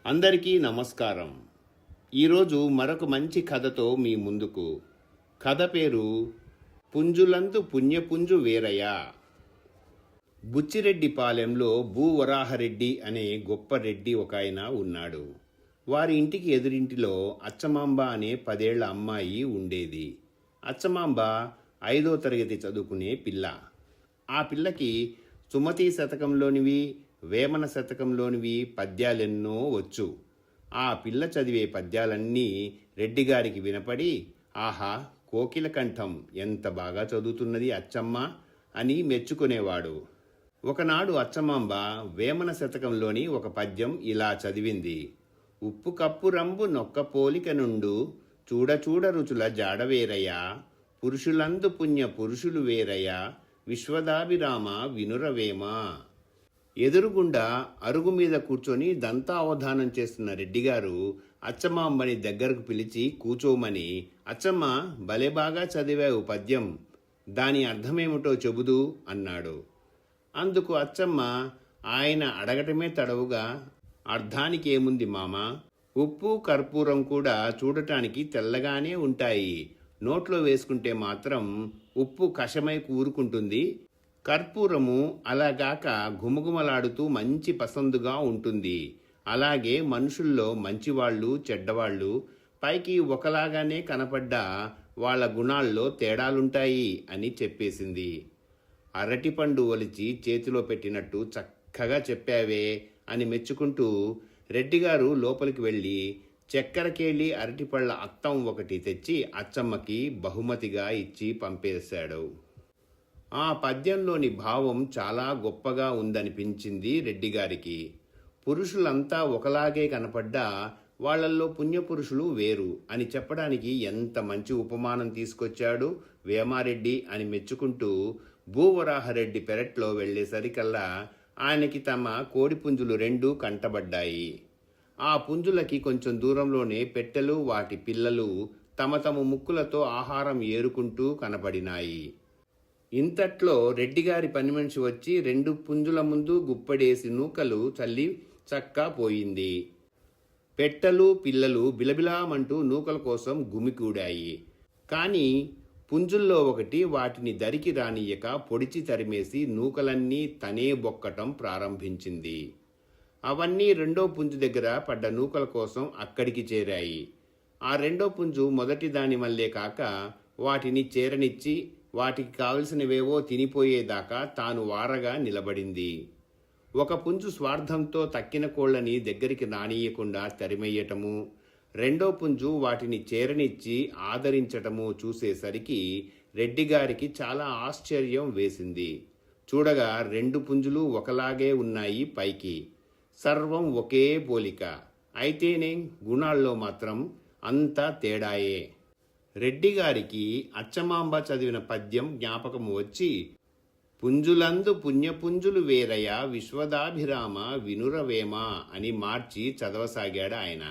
అందరికీ నమస్కారం. ఈరోజు మరొక మంచి కథతో మీ ముందుకు. కథ పేరు పుంజులందు పుణ్యపుంజు వీరయ్య. బుచ్చిరెడ్డిపాలెంలో భూవరాహరెడ్డి అనే గొప్ప రెడ్డి ఒక ఆయన ఉన్నాడు. వారి ఇంటికి ఎదురింటిలో అచ్చమాంబ అనే 10 ఏళ్ల అమ్మాయి ఉండేది. అచ్చమాంబ 5వ తరగతి చదువుకునే పిల్ల. ఆ పిల్లకి సుమతి శతకంలోనివి, వేమన శతకంలోనివి పద్యాలెన్నో వచ్చు. ఆ పిల్ల చదివే పద్యాలన్నీ రెడ్డిగారికి వినపడి, ఆహా, కోకిల కంఠం ఎంత బాగా చదువుతున్నది అచ్చమ్మ అని మెచ్చుకునేవాడు. ఒకనాడు అచ్చమాంబ వేమన శతకంలోని ఒక పద్యం ఇలా చదివింది. ఉప్పు కప్పు రంబు నొక్క పోలిక నుండు చూడ చూడ రుచుల జాడవేరయ్య, పురుషులందు పుణ్య పురుషులు వేరయ్య, విశ్వదాభిరామ వినురవేమ. ఎదురుగుండా అరుగు మీద కూర్చొని దంతావధానం చేస్తున్న రెడ్డిగారు అచ్చమాంబని దగ్గరకు పిలిచి కూచోమని, అచ్చమ్మ, భలే బాగా చదివావు పద్యం, దాని అర్థమేమిటో చెబుదు అన్నాడు. అందుకు అచ్చమ్మ ఆయన అడగటమే తడవుగా, అర్థానికి ఏముంది మామ, ఉప్పు కర్పూరం కూడా చూడటానికి తెల్లగానే ఉంటాయి, నోట్లో వేసుకుంటే మాత్రం ఉప్పు కషమై కూరుకుంటుంది, కర్పూరము అలాగాక ఘుమఘుమలాడుతూ మంచి పసందుగా ఉంటుంది. అలాగే మనుషుల్లో మంచివాళ్ళు చెడ్డవాళ్ళు పైకి ఒకలాగానే కనపడ్డా వాళ్ళ గుణాల్లో తేడాలుంటాయి అని చెప్పేసింది. అరటిపండు ఒలిచి చేతిలో పెట్టినట్టు చక్కగా చెప్పావే అని మెచ్చుకుంటూ రెడ్డిగారు లోపలికి వెళ్ళి చక్కెరకేళి అరటిపళ్ళ అత్తం ఒకటి తెచ్చి అచ్చమ్మకి బహుమతిగా ఇచ్చి పంపేశాడు. ఆ పద్యంలోని భావం చాలా గొప్పగా ఉందనిపించింది రెడ్డిగారికి. పురుషులంతా ఒకలాగే కనపడ్డా వాళ్లల్లో పుణ్యపురుషులు వేరు అని చెప్పడానికి ఎంత మంచి ఉపమానం తీసుకొచ్చాడు వేమారెడ్డి అని మెచ్చుకుంటూ భూవరాహరెడ్డి పెరట్లో వెళ్లేసరికల్లా ఆయనకి తమ కోడిపుంజులు 2 కంటబడ్డాయి. ఆ పుంజులకి కొంచెం దూరంలోనే పెట్టెలు, వాటి పిల్లలు తమ తమ ముక్కులతో ఆహారం ఏరుకుంటూ కనపడినాయి. ఇంతట్లో రెడ్డిగారి పని మనిషి వచ్చి 2 పుంజుల ముందు గుప్పడేసి నూకలు చల్లి చక్కా పోయింది. పెట్టెలు పిల్లలు బిలబిలామంటూ నూకల కోసం గుమికూడాయి. కానీ పుంజుల్లో ఒకటి వాటిని దరికి రానియక పొడిచి తరిమేసి నూకలన్నీ తనే బొక్కటం ప్రారంభించింది. అవన్నీ 2వ పుంజు దగ్గర పడ్డ నూకల కోసం అక్కడికి చేరాయి. ఆ 2వ పుంజు మొదటి దాని వల్లే కాక వాటిని చేరనిచ్చి వాటికి కావలసినవేవో తినిపోయేదాకా తాను వారగా నిలబడింది. ఒక పుంజు స్వార్థంతో తక్కిన కోళ్లని దగ్గరికి రానియకుండా తరిమెయ్యటము, 2వ పుంజు వాటిని చేరనిచ్చి ఆదరించటము చూసేసరికి రెడ్డిగారికి చాలా ఆశ్చర్యం వేసింది. చూడగా 2 పుంజులు ఒకలాగే ఉన్నాయి పైకి, సర్వం ఒకే పోలిక, అయితేనే గుణాల్లో మాత్రం అంతా తేడాయే. రెడ్డిగారికి అచ్చమాంబ చదివిన పద్యం జ్ఞాపకము వచ్చి, పుంజులందు పుణ్యపుంజులు వేరయ్య, విశ్వదాభిరామ వినురవేమ అని మార్చి చదవసాగాడు ఆయన.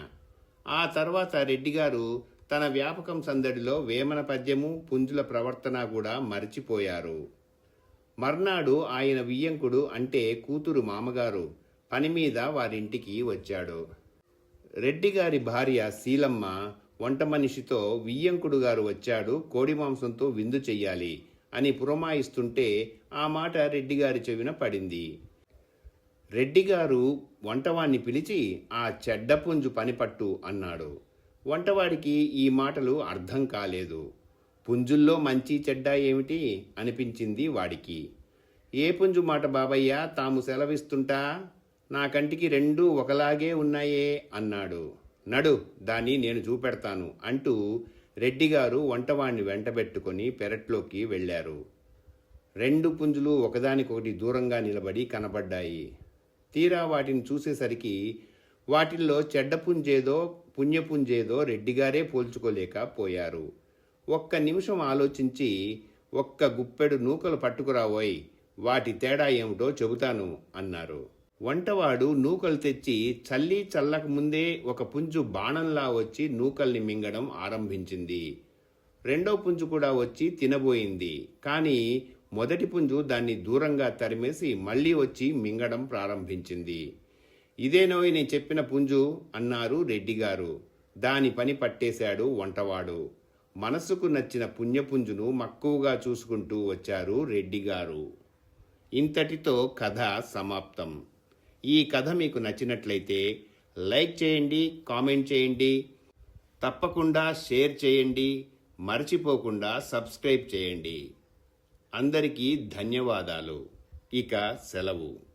ఆ తర్వాత రెడ్డిగారు తన వ్యాపకం సందడిలో వేమన పద్యము, పుంజుల ప్రవర్తన కూడా మరిచిపోయారు. మర్నాడు ఆయన వియ్యంకుడు అంటే కూతురు మామగారు పని మీద వారింటికి వచ్చాడు. రెడ్డిగారి భార్య శీలమ్మ వంట మనిషితో, వియ్యంకుడు గారు వచ్చాడు, కోడి మాంసంతో విందు చెయ్యాలి అని పురమాయిస్తుంటే ఆ మాట రెడ్డిగారి చెవిన పడింది. రెడ్డిగారు వంటవాణ్ణి పిలిచి, ఆ చెడ్డపుంజు పనిపట్టు అన్నాడు. వంటవాడికి ఈ మాటలు అర్థం కాలేదు. పుంజుల్లో మంచి చెడ్డ ఏమిటి అనిపించింది వాడికి. ఏ పుంజు మాట బాబయ్య, తాము సెలవిస్తుంటా, నా కంటికి 2 ఒకలాగే ఉన్నాయే అన్నాడు. నడు, దాన్ని నేను చూపెడతాను అంటూ రెడ్డిగారు వంటవాణ్ణి వెంటబెట్టుకొని పెరట్లోకి వెళ్లారు. 2 పుంజులు ఒకదానికొకటి దూరంగా నిలబడి కనబడ్డాయి. తీరా వాటిని చూసేసరికి వాటిల్లో చెడ్డపుంజేదో పుణ్యపుంజేదో రెడ్డిగారే పోల్చుకోలేకపోయారు. ఒక్క నిమిషం ఆలోచించి, ఒక్క గుప్పెడు నూకలు పట్టుకురావోయ్, వాటి తేడా ఏమిటో చెబుతాను అన్నారు. వంటవాడు నూకలు తెచ్చి చల్లి చల్లక ముందే ఒక పుంజు బాణంలా వచ్చి నూకల్ని మింగడం ఆరంభించింది. 2వ పుంజు కూడా వచ్చి తినబోయింది. కానీ మొదటి పుంజు దాన్ని దూరంగా తరిమేసి మళ్లీ వచ్చి మింగడం ప్రారంభించింది. ఇదేనోయ్ నేను చెప్పిన పుంజు అన్నారు రెడ్డిగారు. దాని పని పట్టేశాడు వంటవాడు. మనసుకు నచ్చిన పుణ్యపుంజును మక్కువగా చూసుకుంటూ వచ్చారు రెడ్డిగారు. ఇంతటితో కథ సమాప్తం. ఈ కథ మీకు నచ్చినట్లయితే లైక్ చేయండి, కామెంట్ చేయండి, తప్పకుండా షేర్ చేయండి, మర్చిపోకుండా సబ్స్క్రైబ్ చేయండి. అందరికీ ధన్యవాదాలు. ఇక సెలవు.